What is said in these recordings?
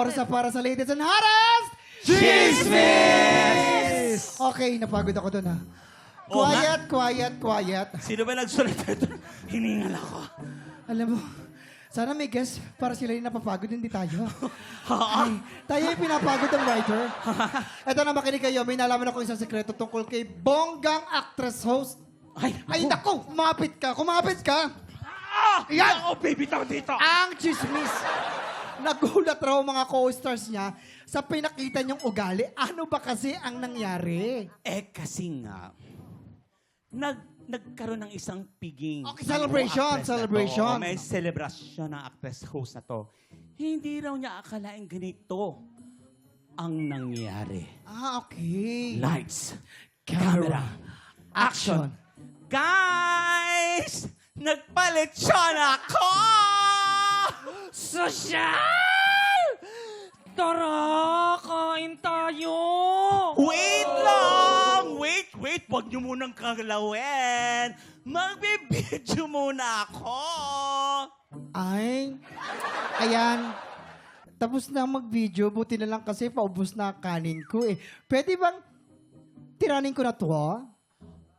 para sa latest and hottest Chismis! Okay, napagod ako doon ha. Oo nga. Quiet. Sino ba nagsulat ito? Hiningal ako. Alam mo, sana may guest para sila yung napapagod, hindi tayo. Ay, tayo yung pinapagod ng writer. Ito na, makinig kayo. May nalaman ako isang sekreto tungkol kay bonggang actress host. Ay, naku! Kumapit ka! Yan! Ako, baby tao dito! Ang chismis! Nagulat raw mga co-stars niya sa pinakita niyong ugali. Ano ba kasi ang nangyari? Kasi nga, nagkaroon ng isang piging. Okay, celebration. Oo, may celebration ng actress host na to. Hindi raw niya akalain ganito ang nangyari. Okay. Lights, Camera, action. Guys! Nagpalitsyon ako! Sosyal! Tara, kain tayo! Wait lang! Wait! Huwag niyo munang kagalawin. Magbibidyo muna ako. Ay, ayan. Tapos na mag-video. Buti na lang kasi paubos na kanin ko eh. Pwede bang tiranin ko na to?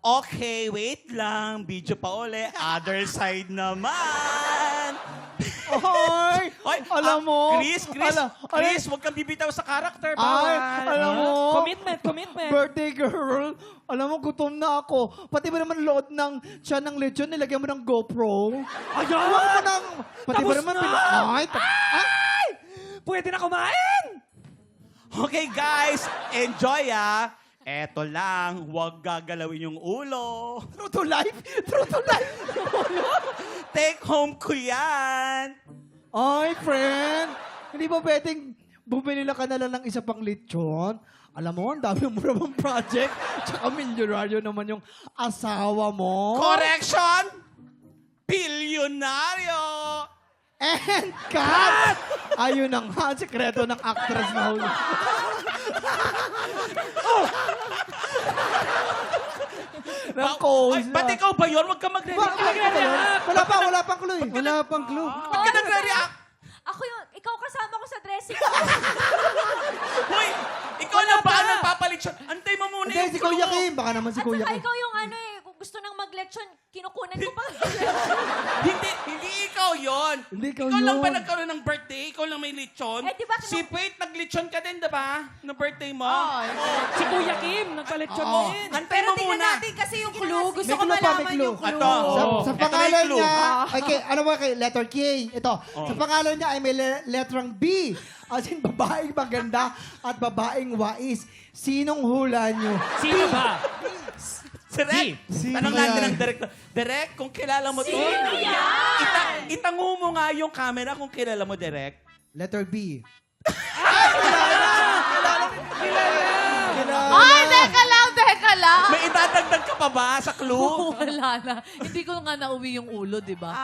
Okay, wait lang. Video pa uli. Other side naman. Hoy! Alam mo! Chris, huwag kang bibitaw sa karakter. Ay, Bawal. alam mo! Commitment. Birthday girl! Alam mo, gutom na ako. Pati ba naman load ng tiyan ng lechon, nilagyan mo ng GoPro? Ayan! Huwag mo nang... Pati ba Tapos naman... na! Ay! Pwede na kumain! Okay, guys. Enjoy, ah. Eto lang, huwag gagalawin yung ulo. True to life! Take home ko yan. Ay, friend! Hindi ba pwedeng bumili lang ka na lang ng isa pang lechon? Alam mo, ang dami mo namang project. Tsaka milyonaryo naman yung asawa mo. Correction! Bilyonaryo! And cut! Ayun na nga, ang sekreto ng actress na huli. Ng cause. Ba't ikaw ba yun? Huwag ka magre-react. Wala pang clue. Wala pang clue. Ba't ka nagre-react? Ako yung, ikaw kasama ko sa dressing room. Hoy! Ikaw na ba ang nagpapalitsyon? Antay mo muna Hindi, si Kuya Kim. Baka naman si At Kuya saka Kim. ikaw yung ano eh, kung gusto nang mag-lechon, kinukunan ko pa. Hindi ikaw yon. Hindi ikaw Ikaw lang yun. ba nagkaroon ng birthday? Ikaw lang may lechon? Eh, di ba Si Faith, naglechon ka din, diba? Na birthday mo? Si Kuya Kim, nagpa-lecture Oo. din. Antay mo muna. kasi yung clue. Gusto May ko clue pa, may malaman clue. yung clue. Ito. Sa Ito pangalan na yung clue. niya, okay, ano ba kay letter K? Ito. Sa pangalan niya ay may letrang B. As in, babaeng maganda at babaeng wais. Sinong hula niyo? Sino ba? Direk, Sino tanong yan? natin ng Direk. Direk, kung kilala mo to. Sino yan? Itango mo nga yung camera kung kilala mo, Direk. Letter B. Ay, teka lang. May idadagdag ka pa ba sa clue? Wala na. Hindi ko nga nauwi yung ulo, di ba?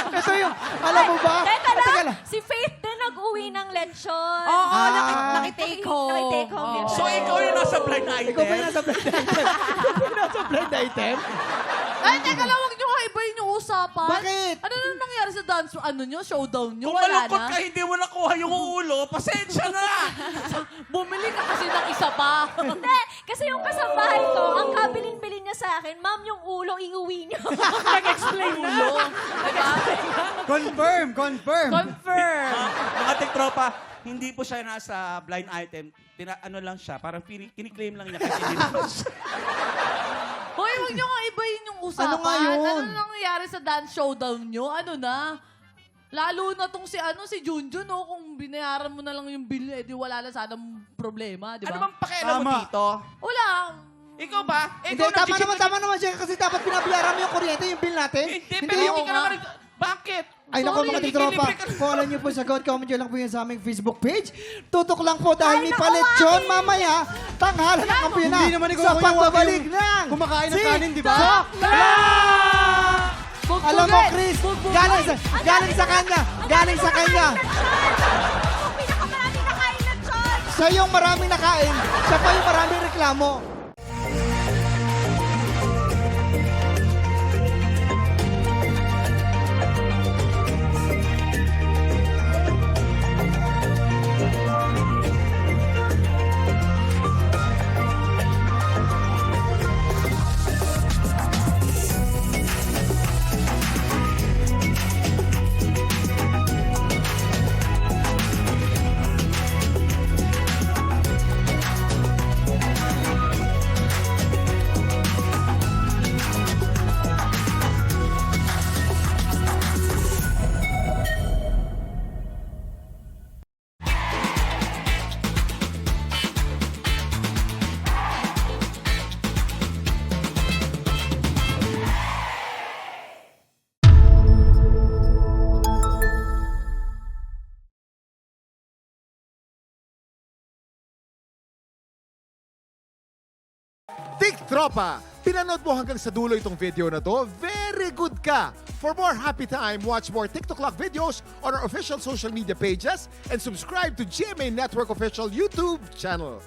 Ito yung, alam mo ba? Teka Teka lang, si Faith din nag-uwi ng lechon. Oo, Ah. nakitake home. Nakitake home din. So, ikaw yung nasa blind item? Ikaw ba yung nasa blind item? Ikaw ba yung nasa blind item? Ay, teka lang, huwag nyo nga ibahin yung usapan. Bakit? Ano na nangyari sa dance, ano nyo, showdown nyo? Kung Wala malungkot na. ka, hindi mo nakuha yung ulo, pasensya na. Bumili ka kasi ng isa pa. Hindi, kasi yung kasambahay ko, ang kabilin-bilin niya sa akin, ma'am, yung ulo, iuwi niyo. Nag-explain na. Confirm. Confirm. Mga tiktropa, hindi po siya nasa blind item. Ano lang siya, parang kiniklaim lang niya kasi hindi naman siya. Hoy, huwag nyo nga ibahin yung usapan. Ano nga yun? Ano nangyari sa dance showdown nyo? Ano na? Lalo na tong si Junjun, no? Kung binayaran mo na lang yung bill, edi wala na sanang problema, di ba? Ano bang pakialam mo dito? Wala. Ikaw ba? Hindi, tama naman siya kasi dapat pinabayaran mo yung kuryente, yung bill natin. Hindi, pero hindi ka naman. Bakit? Ay, naku mga tiktropa, kung alam niyo po sagot, comment niyo lang po yun sa aming Facebook page. Tutok lang po dahil may paletson mamaya, tanghalan ng kampiyona sa pagbabalik ng kumakain ng kanin, di ba? Alam mo, Chris, galing sa kanya. Yung pinakamarami nakain lechon. Siya yung maraming nakain, siya pa yung maraming reklamo. Tropa! Pinanood mo hanggang sa dulo itong video na to? Very good ka! For more happy time, watch more TikTok Clock videos on our official social media pages and subscribe to GMA Network official YouTube channel.